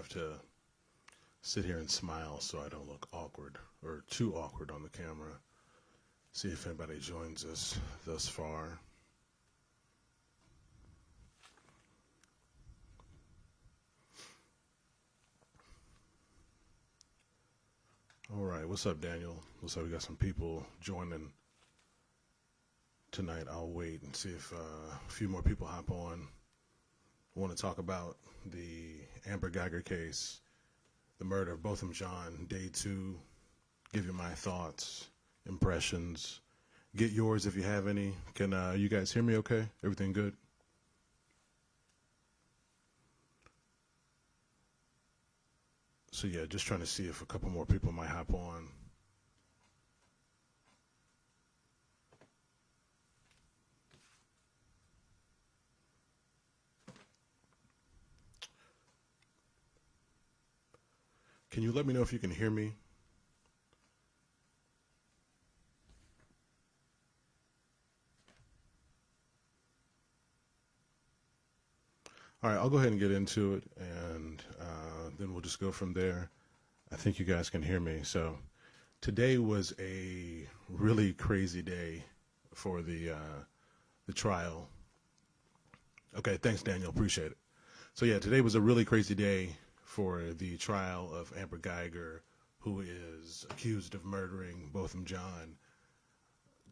have to sit here and smile so I don't look awkward or too awkward on the camera. See if anybody joins us thus far. All right, what's up, Daniel? Looks like we got some people joining tonight. I'll wait and see if a few more people hop on. I want to talk about the Amber Guyger case, the murder of Botham Jean, day 2. Give you my thoughts, impressions. Get yours if you have any. Can you guys hear me okay? Everything good? So yeah, just trying to see if a couple more people might hop on. Can you let me know if you can hear me? All right, I'll go ahead and get into it, and then we'll just go from there. I think you guys can hear me. So today was a really crazy day for the trial. Okay, thanks, Daniel. Appreciate it. So yeah, today was a really crazy day for the trial of Amber Guyger, who is accused of murdering Botham Jean,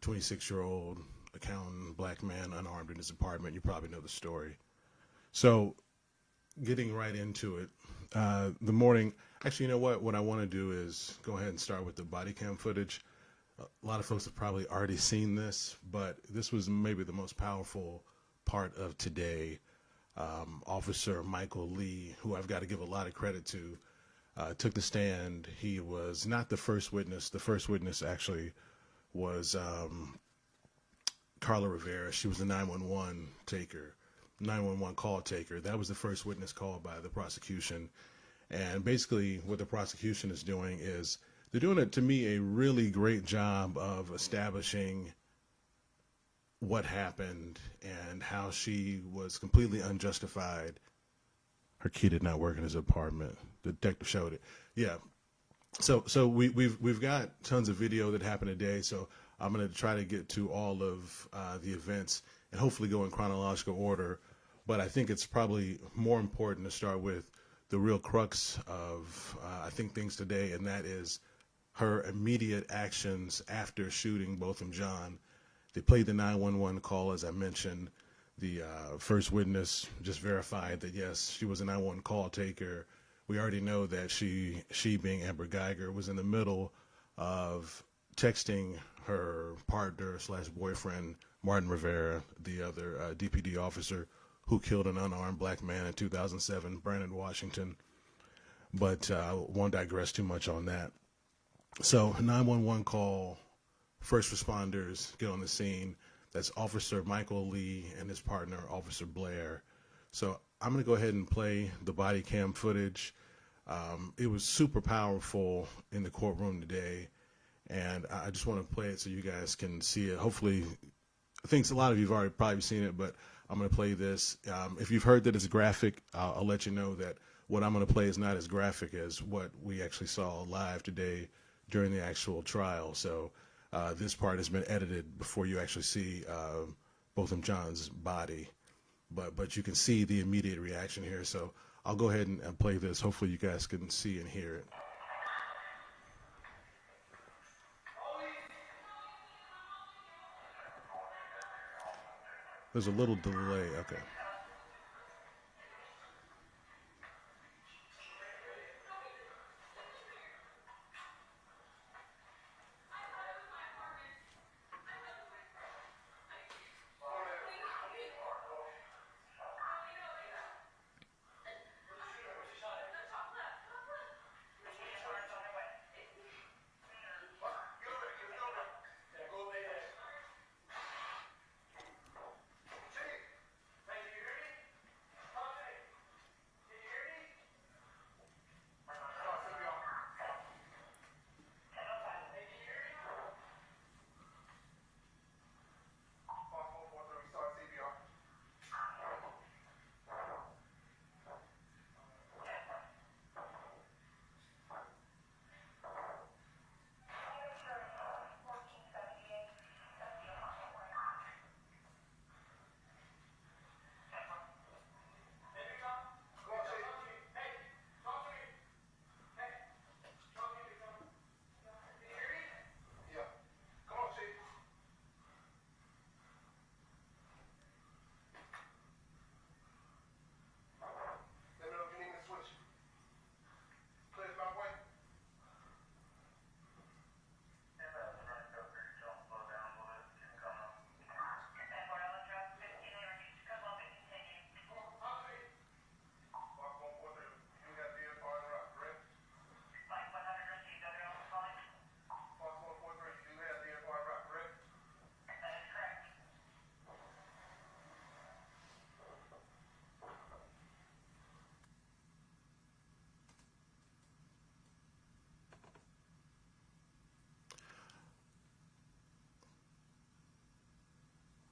26-year-old accountant, black man, unarmed in his apartment. You probably know the story. So getting right into it, the morning, actually, you know what I want to do is go ahead and start with the body cam footage. A lot of folks have probably already seen this, but this was maybe the most powerful part of today. Officer Michael Lee, who I've got to give a lot of credit to, took the stand. He was not the first witness. The first witness actually was Carla Rivera. She was the 911 taker. 911 call taker. That was the first witness called by the prosecution. And basically what the prosecution is doing is they're doing, it to me, a really great job of establishing what happened and how she was completely unjustified. Her key did not work in his apartment. The detective showed it. Yeah. So we've got tons of video that happened today. So I'm going to try to get to all of the events and hopefully go in chronological order. But I think it's probably more important to start with the real crux of, I think, things today, and that is her immediate actions after shooting Botham Jean. They played the 911 call, as I mentioned. The first witness just verified that, yes, she was a 911 call taker. We already know that she being Amber Guyger, was in the middle of texting her partner slash boyfriend, Martin Rivera, the other DPD officer who killed an unarmed black man in 2007, Brandon, Washington. But I won't digress too much on that. So 911 call, first responders get on the scene. That's Officer Michael Lee and his partner, Officer Blair. So I'm going to go ahead and play the body cam footage. It was super powerful in the courtroom today, and I just want to play it so you guys can see it. Hopefully, I think a lot of you have already probably seen it, but I'm going to play this. If you've heard that it's graphic, I'll let you know that what I'm going to play is not as graphic as what we actually saw live today during the actual trial. So this part has been edited before you actually see Botham Jean's body. But you can see the immediate reaction here. So I'll go ahead and play this. Hopefully you guys can see and hear it. There's a little delay. Okay.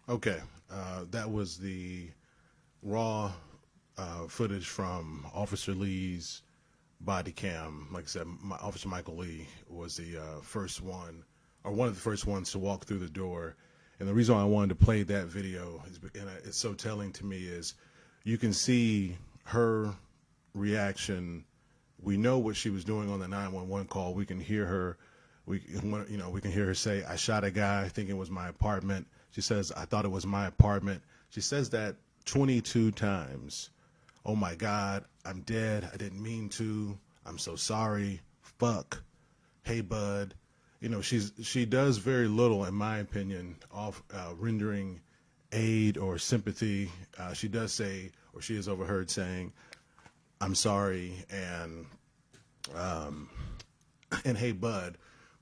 Okay, that was the raw footage from Officer Lee's body cam. Like I said, Officer Michael Lee was the first one, or one of the first ones to walk through the door. And the reason why I wanted to play that video is, and it's so telling to me, is you can see her reaction. We know what she was doing on the 911 call. We can hear her. We can hear her say, "I shot a guy thinking it was my apartment." She says, "I thought it was my apartment." She says that 22 times. "Oh my God, I'm dead. I didn't mean to. I'm so sorry. Fuck. Hey, bud." She does very little, in my opinion, of rendering aid or sympathy. She does say, or she is overheard saying, "I'm sorry," and "Hey, bud."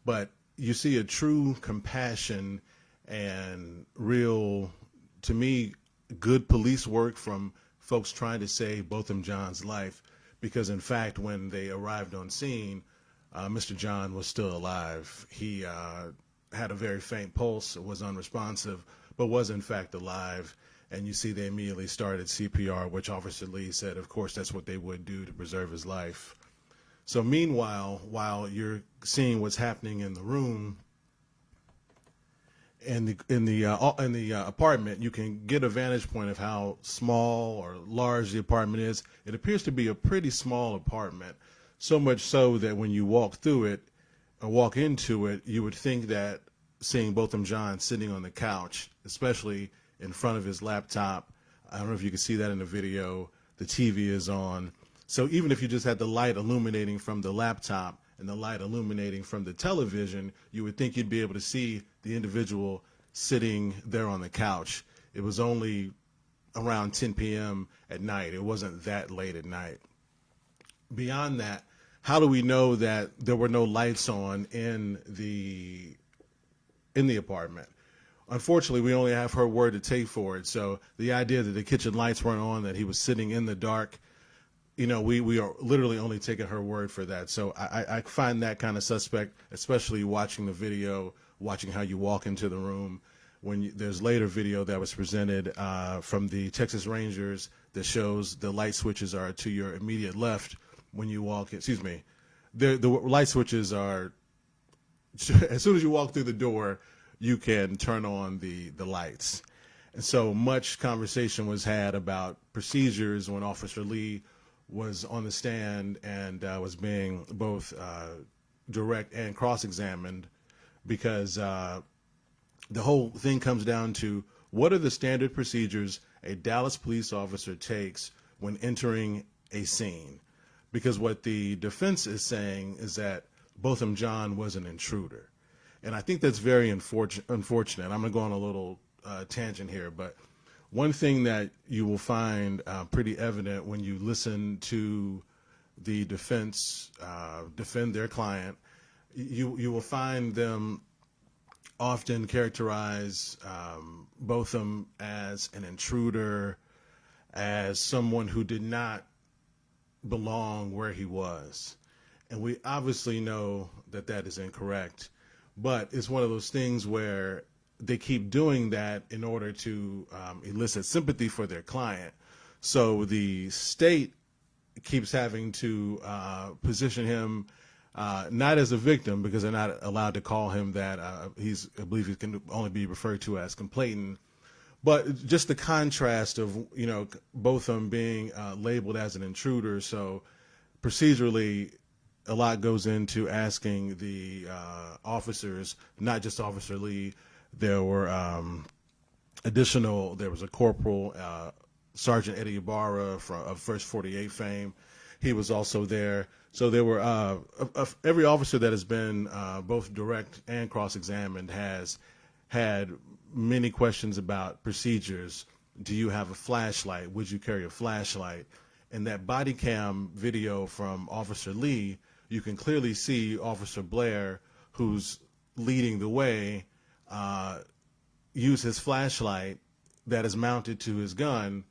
But you see a true compassion and real, to me, good police work from folks trying to save Botham Jean's life, because in fact, when they arrived on scene, Mr. John was still alive. He had a very faint pulse, was unresponsive, but was in fact alive. And you see they immediately started CPR, which Officer Lee said, of course, that's what they would do to preserve his life. So meanwhile, while you're seeing what's happening in the room, in the apartment, you can get a vantage point of how small or large the apartment is. It appears to be a pretty small apartment, so much so that when you walk through it or walk into it, you would think that seeing Botham Jean sitting on the couch, especially in front of his laptop. I don't know if you can see that in the video. The TV is on. So even if you just had the light illuminating from the laptop and the light illuminating from the television, you would think you'd be able to see the individual sitting there on the couch. It was only around 10 p.m. at night. It wasn't that late at night. Beyond that, how do we know that there were no lights on in the apartment? Unfortunately, we only have her word to take for it. So the idea that the kitchen lights weren't on, that he was sitting in the dark, we are literally only taking her word for that. So I find that kind of suspect, especially watching the video, watching how you walk into the room. There's later video that was presented from the Texas Rangers that shows the light switches are to your immediate left when you walk in. Excuse me. The light switches are, as soon as you walk through the door, you can turn on the lights. And so much conversation was had about procedures when Officer Lee was on the stand and was being both direct and cross-examined, because the whole thing comes down to, what are the standard procedures a Dallas police officer takes when entering a scene? Because what the defense is saying is that Botham Jean was an intruder. And I think that's very unfortunate. I'm going to go on a little tangent here, but one thing that you will find pretty evident when you listen to the defense defend their client, you will find them often characterize Botham as an intruder, as someone who did not belong where he was. And we obviously know that that is incorrect. But it's one of those things where they keep doing that in order to elicit sympathy for their client. So the state keeps having to position him not as a victim, because they're not allowed to call him that. I believe he can only be referred to as complainant. But just the contrast of, both of them being labeled as an intruder. So procedurally, a lot goes into asking the officers, not just Officer Lee. There were there was a corporal, Sergeant Eddie Ibarra of First 48 fame. He was also there. So there were every officer that has been both direct and cross-examined has had many questions about procedures. Do you have a flashlight? Would you carry a flashlight? And that body cam video from Officer Lee, you can clearly see Officer Blair, who's leading the way, use his flashlight that is mounted to his gun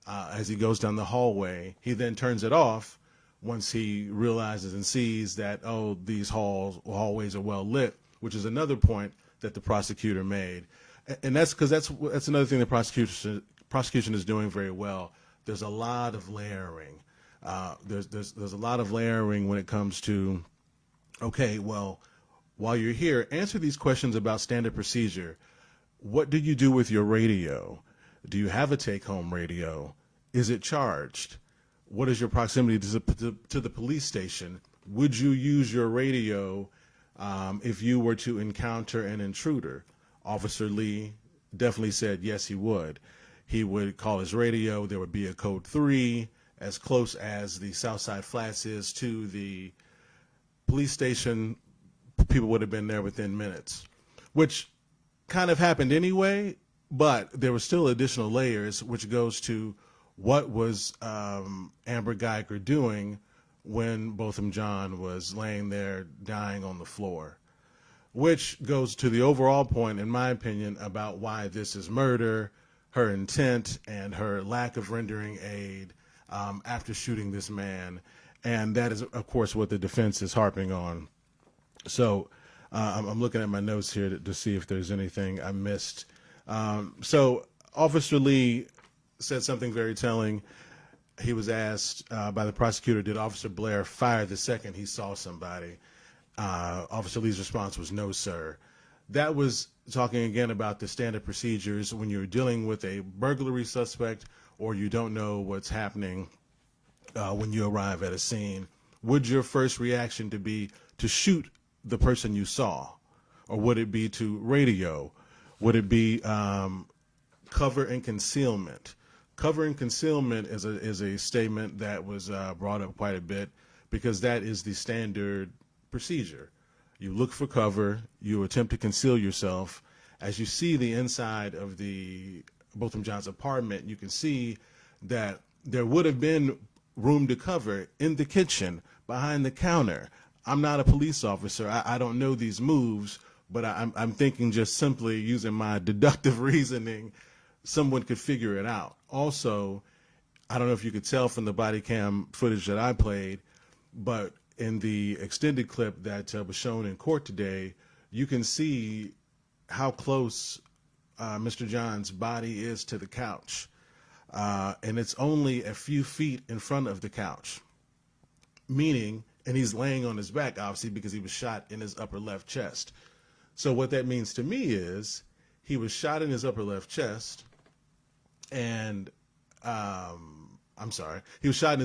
as he goes down the hallway. He then turns it off once he realizes and sees that, these hallways are well lit, which is another point that the prosecutor made. And that's because that's another thing the prosecution is doing very well. There's a lot of layering. There's a lot of layering when it comes to, okay, well, while you're here, answer these questions about standard procedure. What do you do with your radio? Do you have a take-home radio? Is it charged? What is your proximity to the police station? Would you use your radio if you were to encounter an intruder? Officer Lee definitely said yes, he would. He would call his radio. There would be a code 3, as close as the Southside Flats is to the police station. People would have been there within minutes, which kind of happened anyway, but there were still additional layers, which goes to what was Amber Guyger doing when Botham Jean was laying there dying on the floor, which goes to the overall point, in my opinion, about why this is murder, her intent, and her lack of rendering aid after shooting this man. And that is, of course, what the defense is harping on. So I'm looking at my notes here to see if there's anything I missed. So Officer Lee said something very telling. He was asked by the prosecutor, did Officer Blair fire the second he saw somebody? Officer Lee's response was, no, sir. That was talking again about the standard procedures when you're dealing with a burglary suspect or you don't know what's happening when you arrive at a scene. Would your first reaction to be to shoot the person you saw? Or would it be to radio? Would it be cover and concealment? Cover and concealment is a statement that was brought up quite a bit because that is the standard procedure. You look for cover, you attempt to conceal yourself. As you see the inside of the Botham Jean's apartment, you can see that there would have been room to cover in the kitchen, behind the counter. I'm not a police officer. I don't know these moves, but I'm thinking just simply using my deductive reasoning, someone could figure it out. Also, I don't know if you could tell from the body cam footage that I played, but in the extended clip that was shown in court today, you can see how close Mr. John's body is to the couch. And it's only a few feet in front of the couch, meaning, and he's laying on his back, obviously, because he was shot in his upper left chest. So what that means to me is he was shot in his upper left chest, and he was shot in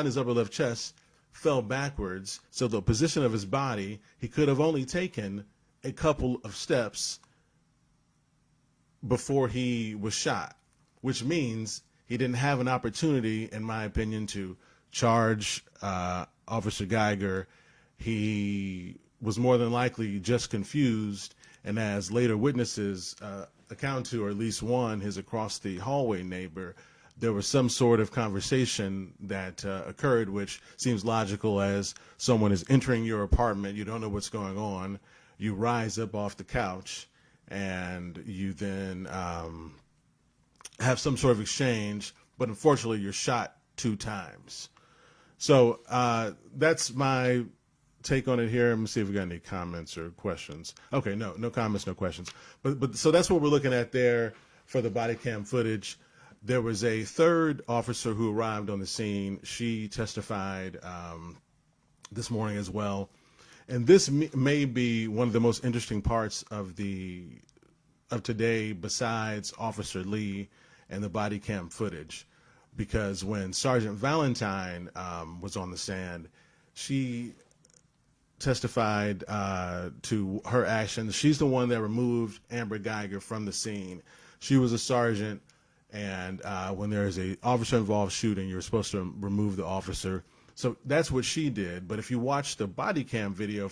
his upper left chest, fell backwards. So the position of his body, he could have only taken a couple of steps before he was shot, which means he didn't have an opportunity, in my opinion, to charge Officer Guyger. He was more than likely just confused, and as later witnesses account to, or at least one, his across the hallway neighbor, there was some sort of conversation that occurred, which seems logical. As someone is entering your apartment, you don't know what's going on, you rise up off the couch, and you then have some sort of exchange, but unfortunately you're shot 2 times. So that's my take on it here. Let me see if we got any comments or questions. Okay, no comments, no questions. But so that's what we're looking at there for the body cam footage. There was a third officer who arrived on the scene. She testified this morning as well. And this may be one of the most interesting parts of today, besides Officer Lee and the body cam footage, because when Sergeant Valentine was on the stand, she testified to her actions. She's the one that removed Amber Guyger from the scene. She was a sergeant, and when there is a officer-involved shooting, you're supposed to remove the officer. So that's what she did. But if you watch the body cam video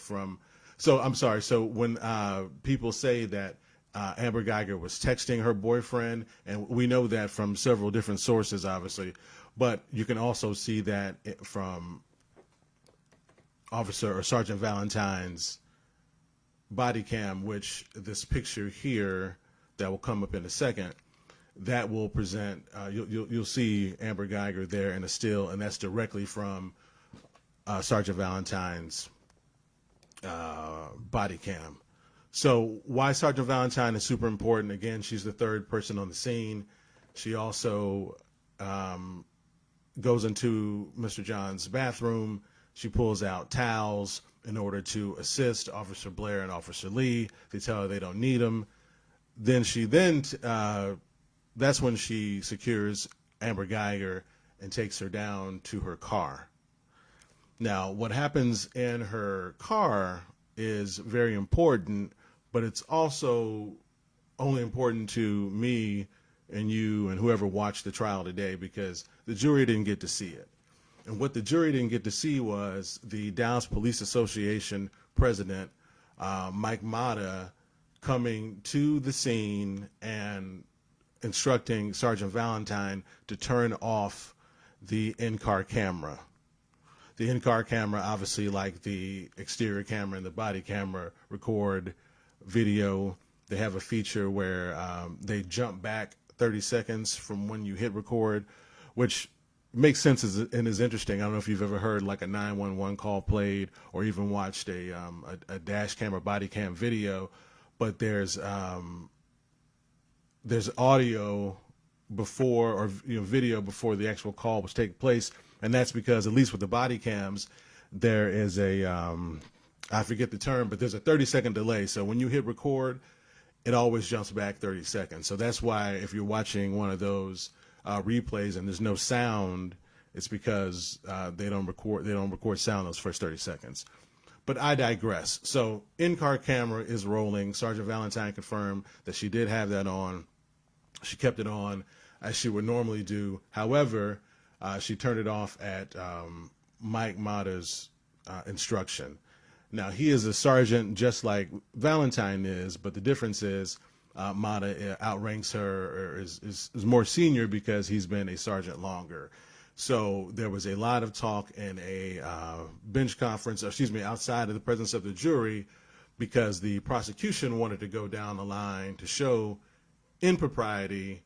so when people say that Amber Guyger was texting her boyfriend, and we know that from several different sources, obviously, but you can also see that from Officer or Sergeant Valentine's body cam, which this picture here that will come up in a second, that will present, you'll see Amber Guyger there in a still, and that's directly from Sergeant Valentine's body cam. So why Sergeant Valentine is super important? Again, she's the third person on the scene. She also goes into Mr. John's bathroom. She pulls out towels in order to assist Officer Blair and Officer Lee. They tell her they don't need them. That's when she secures Amber Guyger and takes her down to her car. Now, what happens in her car is very important, but it's also only important to me and you and whoever watched the trial today because the jury didn't get to see it. And what the jury didn't get to see was the Dallas Police Association president, Mike Mata, coming to the scene and instructing Sergeant Valentine to turn off the in-car camera. The in-car camera, obviously, like the exterior camera and the body camera, record video. They have a feature where they jump back 30 seconds from when you hit record, which makes sense and is interesting. I don't know if you've ever heard like a 911 call played or even watched a dash cam or body cam video, but there's audio before or video before the actual call was taking place, and that's because at least with the body cams, there is a I forget the term, but there's a 30-second delay. So when you hit record, it always jumps back 30 seconds. So that's why if you're watching one of those replays and there's no sound, it's because they don't record sound those first 30 seconds. But I digress. So in-car camera is rolling. Sergeant Valentine confirmed that she did have that on. She kept it on as she would normally do. However, she turned it off at Mike Mata's instruction. Now, he is a sergeant just like Valentine is, but the difference is Mata outranks her or is more senior because he's been a sergeant longer. So there was a lot of talk in a bench conference, outside of the presence of the jury, because the prosecution wanted to go down the line to show impropriety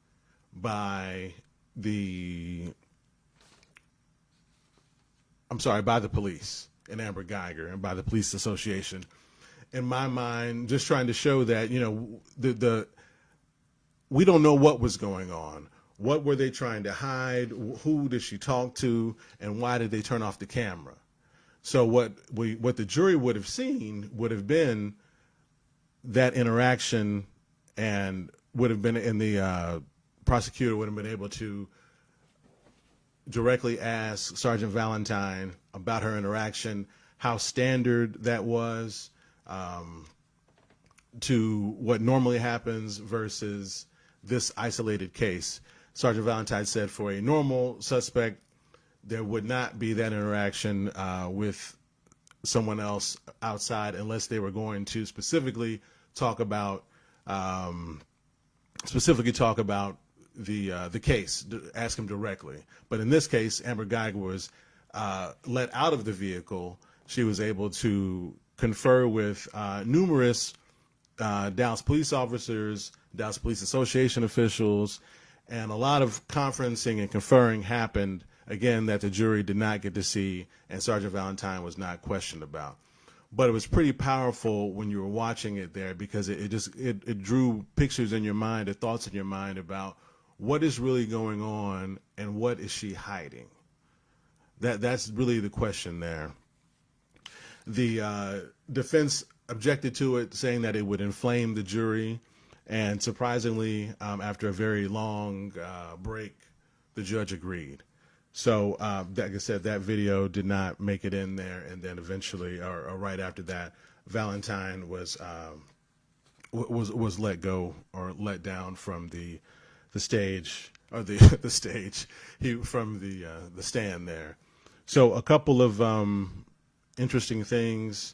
by the police and Amber Guyger and by the police association. In my mind, just trying to show that, we don't know what was going on. What were they trying to hide? Who did she talk to? And why did they turn off the camera? So what the jury would have seen would have been that interaction, and would have been in the prosecutor would have been able to directly ask Sergeant Valentine about her interaction, how standard that was to what normally happens versus this isolated case. Sergeant Valentine said for a normal suspect, there would not be that interaction with someone else outside unless they were going to specifically talk about the case, ask him directly. But in this case, Amber Guyger was let out of the vehicle. She was able to confer with numerous Dallas police officers, Dallas Police Association officials, and a lot of conferencing and conferring happened, again, that the jury did not get to see and Sergeant Valentine was not questioned about. But it was pretty powerful when you were watching it there because it drew pictures in your mind, or thoughts in your mind about what is really going on and what is she hiding. That's really the question there. The defense objected to it, saying that it would inflame the jury. And surprisingly, after a very long break, the judge agreed. So, like I said, that video did not make it in there. And then eventually, or right after that, Valentine was let go or let down from the stage, or the stage, from the stand there. So a couple of interesting things.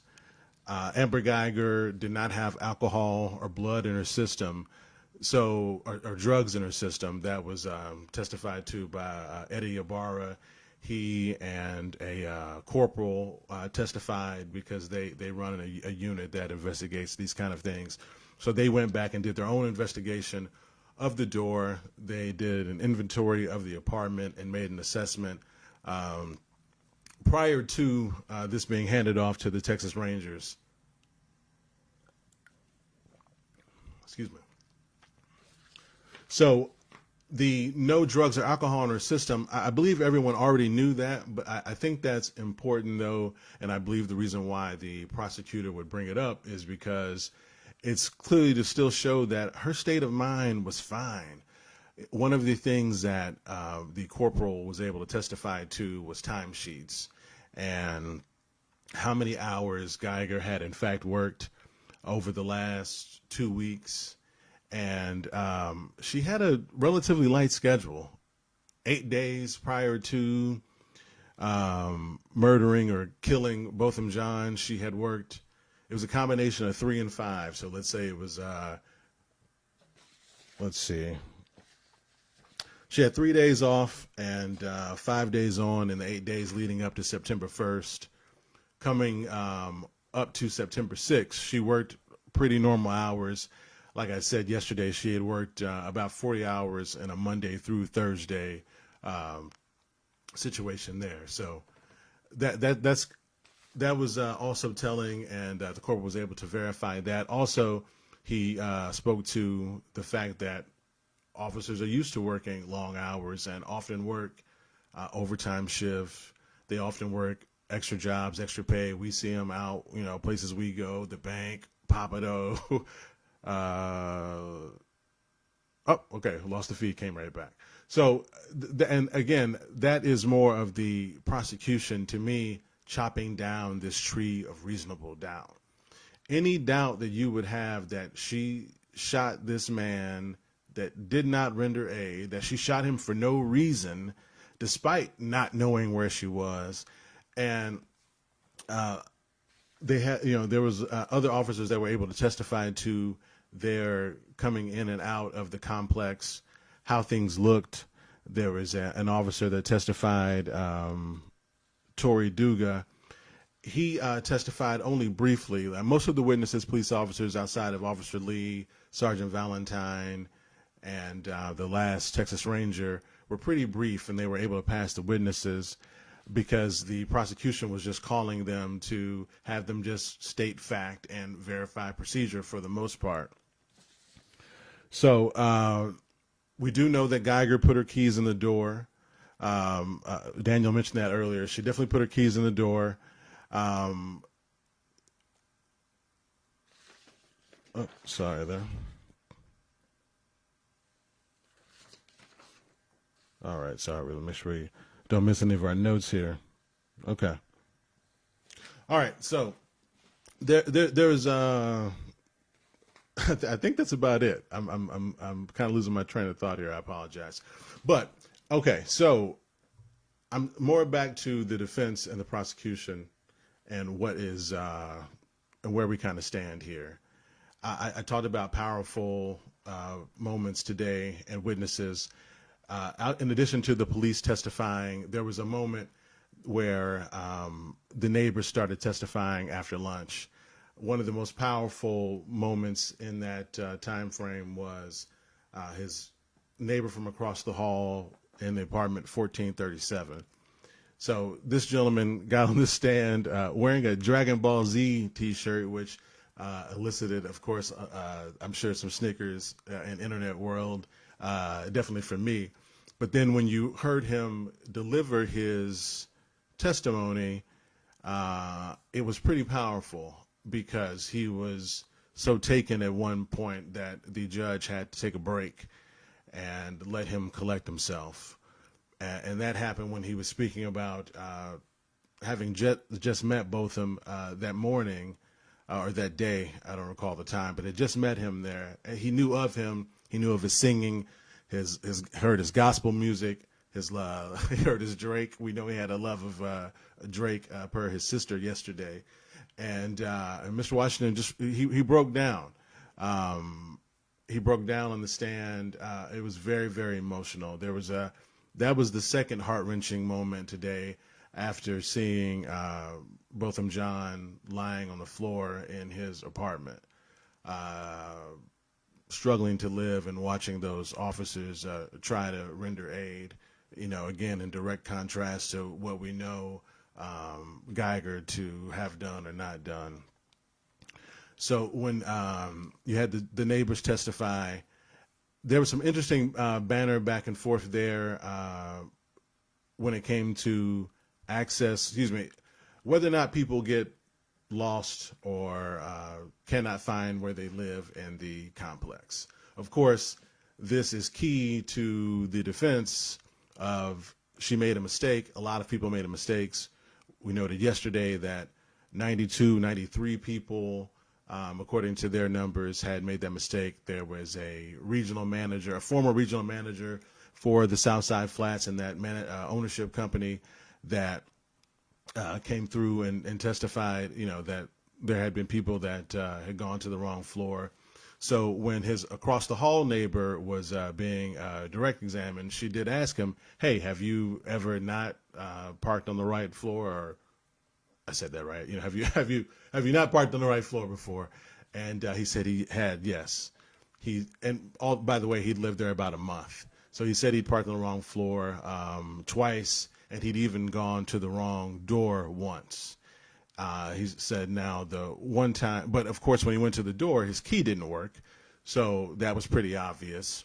Amber Guyger did not have alcohol or blood in her system, or drugs in her system. That was testified to by Eddie Ibarra. He and a corporal testified because they run a unit that investigates these kind of things. So they went back and did their own investigation of the door. They did an inventory of the apartment and made an assessment prior to this being handed off to the Texas Rangers. Excuse me. So the no drugs or alcohol in her system, I believe everyone already knew that, but I think that's important though, and I believe the reason why the prosecutor would bring it up is because it's clearly to still show that her state of mind was fine. One of the things that the corporal was able to testify to was timesheets and how many hours Guyger had in fact worked over the last 2 weeks. And she had a relatively light schedule. 8 days prior to murdering or killing Botham Jean, she had worked. It was a combination of 3 and 5. So let's say it was, let's see. She had 3 days off and 5 days on in the 8 days leading up to September 1st. Coming up to September 6th, she worked pretty normal hours. Like I said yesterday, she had worked about 40 hours in a Monday through Thursday situation there. So that was also telling, and the corporal was able to verify that. Also, he spoke to the fact that officers are used to working long hours and often work overtime shift. They often work extra jobs, extra pay. We see them out, places we go, the bank, Papado. Okay, lost the feed, came right back. So, and again, that is more of the prosecution, to me, chopping down this tree of reasonable doubt. Any doubt that you would have that she shot this man that did not render aid, that she shot him for no reason, despite not knowing where she was, and they had, there was other officers that were able to testify to their coming in and out of the complex, how things looked. There was an officer that testified, Tory Duga. He testified only briefly. Most of the witnesses, police officers outside of Officer Lee, Sergeant Valentine, and the last Texas Ranger, were pretty brief, and they were able to pass the witnesses because the prosecution was just calling them to have them just state fact and verify procedure for the most part. So we do know that Guyger put her keys in the door. Daniel mentioned that earlier. She definitely put her keys in the door. Oh, sorry there. All right, sorry. Let me make sure we don't miss any of our notes here. Okay. All right, so there's I think that's about it. I'm kind of losing my train of thought here. I apologize, but okay. So I'm more back to the defense and the prosecution, and what is and where we kind of stand here. I talked about powerful moments today and witnesses. In addition to the police testifying, there was a moment where the neighbors started testifying after lunch. One of the most powerful moments in that time frame was his neighbor from across the hall in the apartment 1437. So this gentleman got on the stand wearing a Dragon Ball Z T-shirt, which elicited, of course, I'm sure some snickers in internet world, definitely for me. But then when you heard him deliver his testimony, it was pretty powerful, because he was so taken at one point that the judge had to take a break and let him collect himself. And that happened when he was speaking about having just met Botham that morning or that day. I don't recall the time, but had just met him there. And he knew of him. He knew of his singing, heard his gospel music, he heard his Drake. We know he had a love of Drake per his sister yesterday. And Mr. Washington he broke down. He broke down on the stand. It was very, very emotional. That was the second heart-wrenching moment today, after seeing Botham Jean lying on the floor in his apartment, struggling to live, and watching those officers try to render aid. Again, in direct contrast to what we know Guyger to have done or not done. So when you had the neighbors testify, there was some interesting banter back and forth there when it came to access, excuse me, whether or not people get lost or cannot find where they live in the complex. Of course, this is key to the defense of she made a mistake. A lot of people made mistakes. We noted yesterday that 92, 93 people, according to their numbers, had made that mistake. There was a regional manager, a former regional manager for the Southside Flats and that ownership company that came through and testified, that there had been people that had gone to the wrong floor. So when his across the hall neighbor was being direct examined, she did ask him, "Hey, have you ever not parked on the right floor?" Or I said that right. Have you not parked on the right floor before? And he said he had. Yes. By the way, he'd lived there about a month. So he said he'd parked on the wrong floor twice, and he'd even gone to the wrong door once. He said now the one time, but of course when he went to the door, his key didn't work. So that was pretty obvious,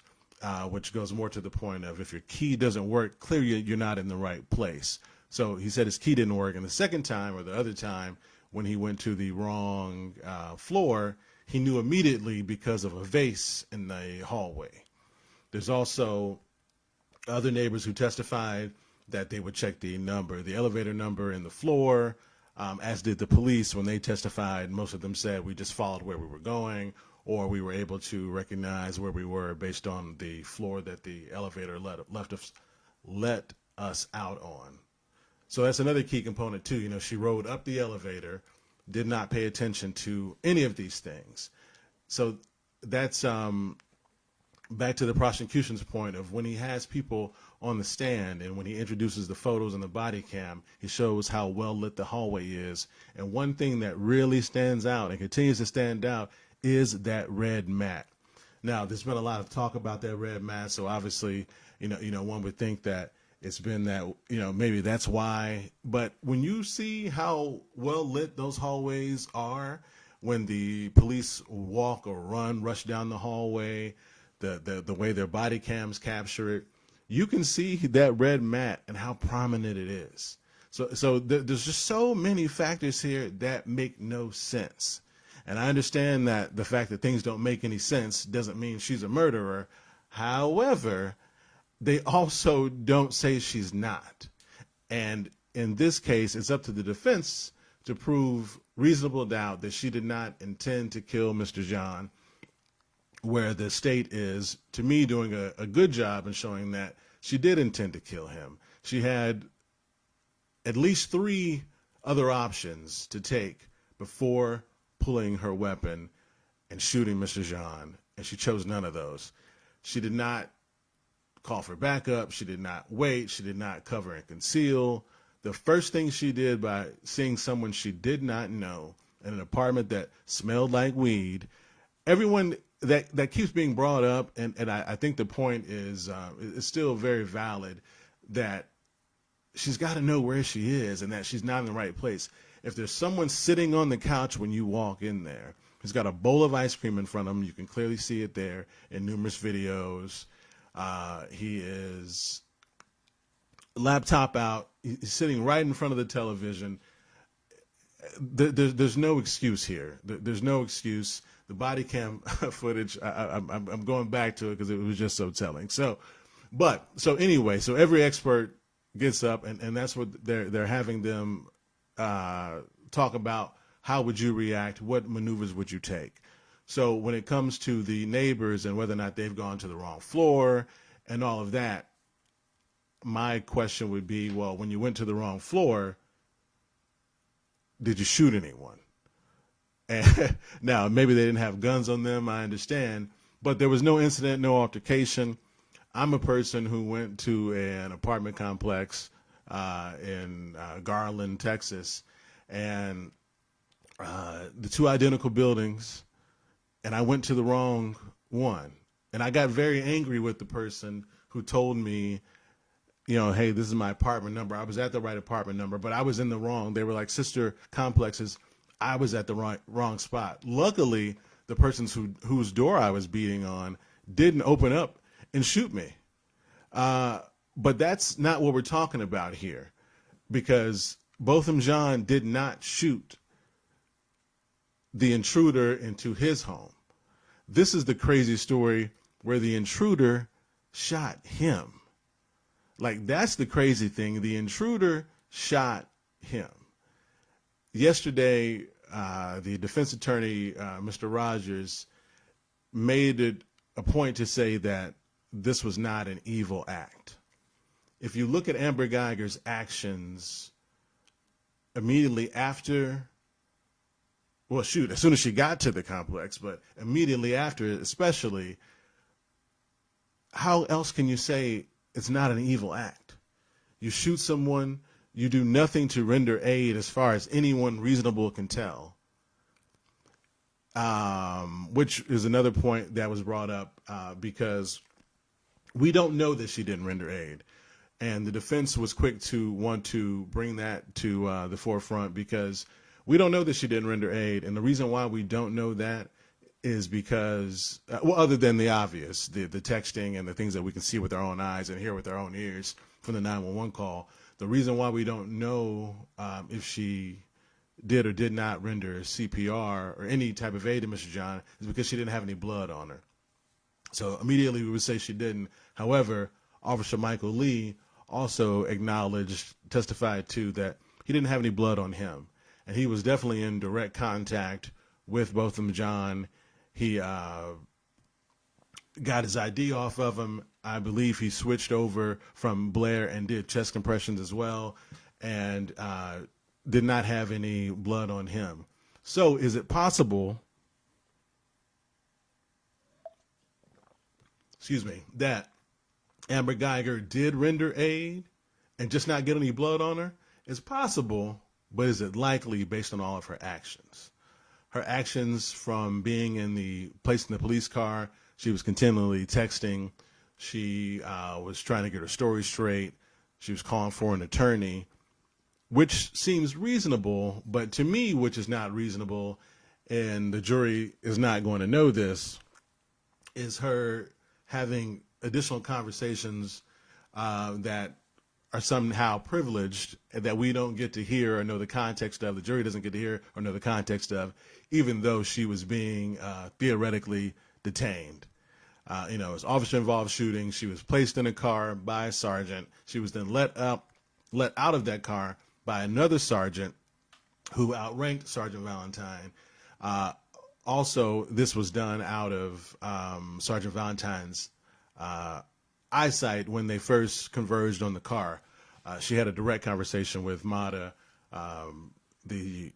which goes more to the point of if your key doesn't work, clearly you're not in the right place. So he said his key didn't work. And the second time or the other time when he went to the wrong floor, he knew immediately because of a vase in the hallway. There's also other neighbors who testified that they would check the elevator number in the floor, as did the police when they testified. Most of them said we just followed where we were going, or we were able to recognize where we were based on the floor that the elevator let us out on. So that's another key component too. She rode up the elevator, did not pay attention to any of these things. So that's back to the prosecution's point of when he has people on the stand and when he introduces the photos and the body cam, he shows how well lit the hallway is. And one thing that really stands out and continues to stand out is that red mat. Now, there's been a lot of talk about that red mat, so obviously, one would think that it's been that, maybe that's why. But when you see how well lit those hallways are, when the police walk or rush down the hallway, the way their body cams capture it, you can see that red mat and how prominent it is. So there's just so many factors here that make no sense. And I understand that the fact that things don't make any sense doesn't mean she's a murderer. However, they also don't say she's not. And in this case, it's up to the defense to prove reasonable doubt that she did not intend to kill Mr. Jean, where the state is, to me, doing a good job in showing that she did intend to kill him. She had at least 3 other options to take before pulling her weapon and shooting Mr. Jean, and she chose none of those. She did not call for backup. She did not wait. She did not cover and conceal. The first thing she did by seeing someone she did not know in an apartment that smelled like weed, everyone that keeps being brought up, and I think the point is still very valid, that she's got to know where she is and that she's not in the right place. If there's someone sitting on the couch when you walk in there, who's got a bowl of ice cream in front of him, you can clearly see it there in numerous videos. He is laptop out. He's sitting right in front of the television. There's no excuse here. There's no excuse. The body cam footage, I'm going back to it because it was just so telling. So anyway, so every expert gets up, and that's what they're having them talk about. How would you react? What maneuvers would you take? So when it comes to the neighbors and whether or not they've gone to the wrong floor and all of that, my question would be, well, when you went to the wrong floor, did you shoot anyone? And now, maybe they didn't have guns on them, I understand, but there was no incident, no altercation. I'm a person who went to an apartment complex in Garland, Texas, and the 2 identical buildings, and I went to the wrong one. And I got very angry with the person who told me, hey, this is my apartment number. I was at the right apartment number, but I was in the wrong. They were like sister complexes. I was at the wrong spot. Luckily, the persons whose door I was beating on didn't open up and shoot me. But that's not what we're talking about here, because Botham Jean did not shoot the intruder into his home. This is the crazy story where the intruder shot him. Like, that's the crazy thing. The intruder shot him. Yesterday, the defense attorney, Mr. Rogers, made it a point to say that this was not an evil act. If you look at Amber Guyger's actions immediately after, well, shoot, as soon as she got to the complex, but immediately after, especially, how else can you say it's not an evil act? You shoot someone, you do nothing to render aid as far as anyone reasonable can tell, which is another point that was brought up because we don't know that she didn't render aid. And the defense was quick to want to bring that to the forefront because we don't know that she didn't render aid. And the reason why we don't know that is because, well, other than the obvious, the texting and the things that we can see with our own eyes and hear with our own ears from the 911 call, the reason why we don't know if she did or did not render CPR or any type of aid to Mr. John is because she didn't have any blood on her. So immediately we would say she didn't. However, Officer Michael Lee also testified to that he didn't have any blood on him. And he was definitely in direct contact with Botham Jean. He got his ID off of him. I believe he switched over from Blair and did chest compressions as well, and did not have any blood on him. So is it possible, that Amber Guyger did render aid and just not get any blood on her? It's possible, but is it likely based on all of her actions? Her actions from being in the police car, she was continually texting. She was trying to get her story straight. She was calling for an attorney, which seems reasonable, but to me, which is not reasonable, and the jury is not going to know this, is her having additional conversations that are somehow privileged that we don't get to hear or know the context of, the jury doesn't get to hear or know the context of, even though she was being theoretically detained. It's officer-involved shooting. She was placed in a car by a sergeant. She was then let out of that car by another sergeant who outranked Sergeant Valentine. Also, this was done out of Sergeant Valentine's eyesight when they first converged on the car. She had a direct conversation with Mata, the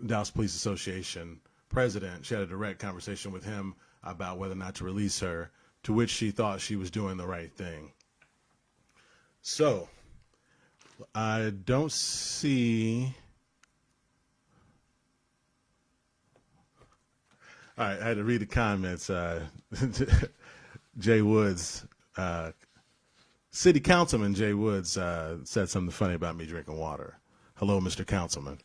Dallas Police Association president. She had a direct conversation with him about whether or not to release her, to which she thought she was doing the right thing. So, I don't see... All right, I had to read the comments. Jay Woods, City Councilman Jay Woods said something funny about me drinking water. Hello, Mr. Councilman.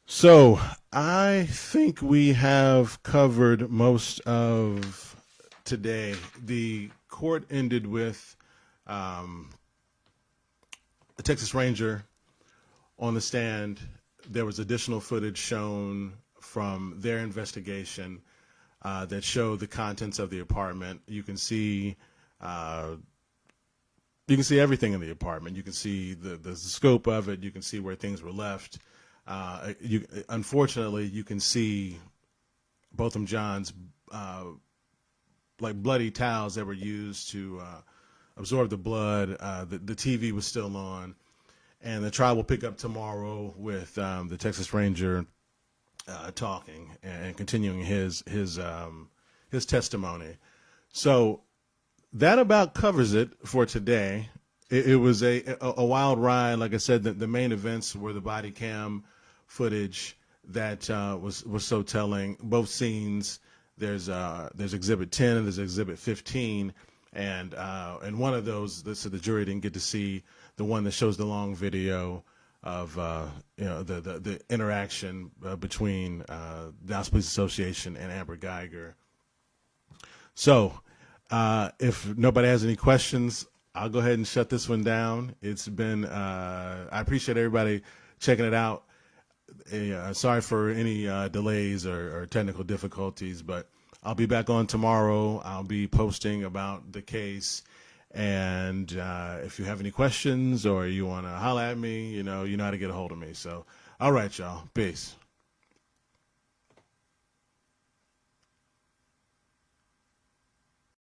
So I think we have covered most of today. The court ended with a Texas Ranger on the stand. There was additional footage shown from their investigation that showed the contents of the apartment. You can see everything in the apartment. You can see the scope of it. You can see where things were left. Unfortunately, you can see Botham Jean's like bloody towels that were used to absorb the blood. The TV was still on, and the trial will pick up tomorrow with the Texas Ranger talking and continuing his testimony. So that about covers it for today. It was a wild ride. Like I said, the main events were the body cam footage that was so telling. Both scenes. There's Exhibit 10 and there's Exhibit 15, and one of those, so the jury didn't get to see the one that shows the long video of the interaction between the Dallas Police Association and Amber Guyger. So, if nobody has any questions, I'll go ahead and shut this one down. It's been I appreciate everybody checking it out. Sorry for any delays or technical difficulties, but I'll be back on tomorrow. I'll be posting about the case. And if you have any questions or you want to holler at me, you know how to get a hold of me. So, all right, y'all. Peace.